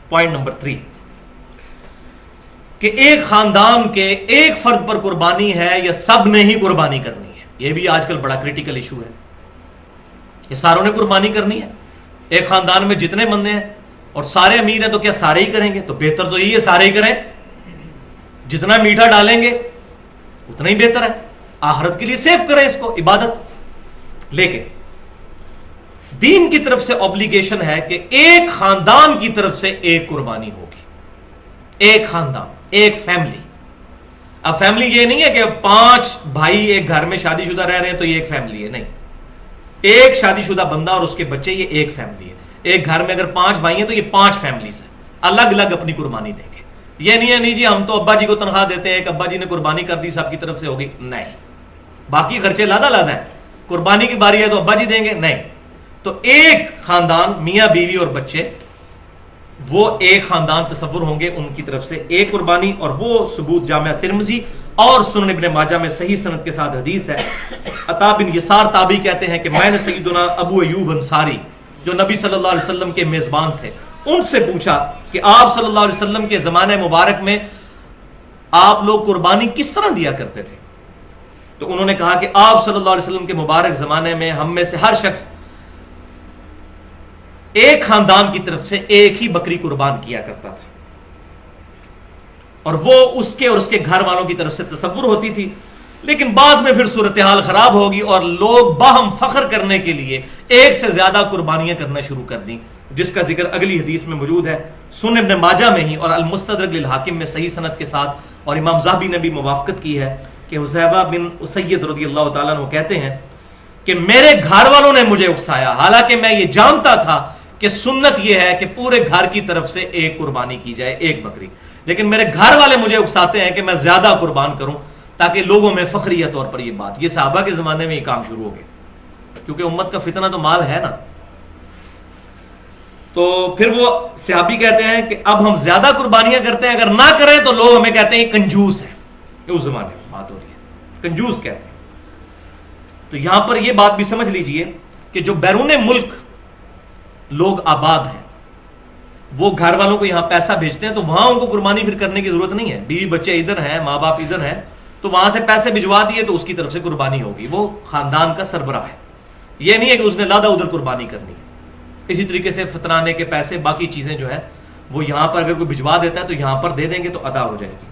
Point number 3 کہ ایک خاندان کے ایک فرد پر قربانی ہے یا سب نے ہی قربانی کرنی ہے. یہ بھی آج کل بڑا کریٹیکل ایشو ہے. یہ ساروں نے قربانی کرنی ہے. ایک خاندان میں جتنے بندے ہیں اور سارے امیر ہیں تو کیا سارے ہی کریں گے؟ تو بہتر تو یہی ہے سارے ہی کریں. جتنا میٹھا ڈالیں گے اتنا ہی بہتر ہے. آخرت کے لیے سیف کریں اس کو، عبادت. لیکن دین کی طرف سے اوبلیگیشن ہے کہ ایک خاندان کی طرف سے ایک قربانی ہوگی. ایک خاندان، ایک فیملی. اب فیملی یہ نہیں ہے کہ 5 بھائی ایک گھر میں شادی شدہ رہ رہے ہیں تو یہ ایک فیملی ہے. نہیں، ایک شادی شدہ بندہ اور اس کے بچے، یہ ایک فیملی ہے. ایک گھر میں اگر 5 بھائی ہیں تو یہ 5 فیملیز ہیں، الگ الگ اپنی قربانی دیں گے. یہ نہیں ہے نہیں جی ہم تو ابا جی کو تنخواہ دیتے ہیں، ایک ابا جی نے قربانی کر دی سب کی طرف سے ہوگی. نہیں، باقی خرچے لادا لادا ہیں. قربانی کی باری ہے تو ابا جی دیں گے. نہیں، تو ایک خاندان، میاں بیوی اور بچے، وہ ایک خاندان تصور ہوں گے، ان کی طرف سے ایک قربانی. اور وہ ثبوت جامعہ ترمذی اور سنن ابن ماجہ میں صحیح سند کے ساتھ حدیث ہے. عطا بن یسار تابعی کہتے ہیں کہ میں نے سیدنا ابو ایوب انصاری جو نبی صلی اللہ علیہ وسلم کے میزبان تھے ان سے پوچھا کہ آپ صلی اللہ علیہ وسلم کے زمانہ مبارک میں آپ لوگ قربانی کس طرح دیا کرتے تھے؟ تو انہوں نے کہا کہ آپ صلی اللہ علیہ وسلم کے مبارک زمانے میں ہم میں سے ہر شخص ایک خاندان کی طرف سے ایک ہی بکری قربان کیا کرتا تھا، اور وہ اس کے اور اس کے گھر والوں کی طرف سے تصور ہوتی تھی. لیکن بعد میں پھر صورتحال خراب ہوگی اور لوگ باہم فخر کرنے کے لیے ایک سے زیادہ قربانیاں کرنا شروع کر دیں، جس کا ذکر اگلی حدیث میں موجود ہے سنن ابن ماجہ میں ہی اور المستدرک للحاکم میں صحیح سند کے ساتھ. اور امام ذہبی نے بھی موافقت کی ہے کہ حذیفہ بن اسید رضی اللہ تعالیٰ عنہ کہتے ہیں کہ میرے گھر والوں نے مجھے اکسایا، حالانکہ میں یہ جانتا تھا کہ سنت یہ ہے کہ پورے گھر کی طرف سے ایک قربانی کی جائے، ایک بکری. لیکن میرے گھر والے مجھے اکساتے ہیں کہ میں زیادہ قربان کروں تاکہ لوگوں میں فخریہ طور پر یہ بات. یہ صحابہ کے زمانے میں یہ کام شروع ہو گیا کیونکہ امت کا فتنہ تو مال ہے نا. تو پھر وہ صحابی کہتے ہیں کہ اب ہم زیادہ قربانیاں کرتے ہیں، اگر نہ کریں تو لوگ ہمیں کہتے ہیں یہ کنجوس ہے. اس زمانے میں بات ہو رہی ہے، کنجوس کہتے ہیں. تو یہاں پر یہ بات بھی سمجھ لیجئے کہ جو بیرون ملک لوگ آباد ہیں وہ گھر والوں کو یہاں پیسہ بھیجتے ہیں تو وہاں ان کو قربانی پھر کرنے کی ضرورت نہیں ہے. بیوی بچے ادھر ہیں، ماں باپ ادھر ہیں، تو وہاں سے پیسے بھجوا دیے تو اس کی طرف سے قربانی ہوگی. وہ خاندان کا سربراہ ہے. یہ نہیں ہے کہ اس نے لادا ادھر قربانی کرنی ہے. اسی طریقے سے فطرانے کے پیسے، باقی چیزیں جو ہیں وہ یہاں پر اگر کوئی بھجوا دیتا ہے تو یہاں پر دے دیں گے تو ادا ہو جائے گی.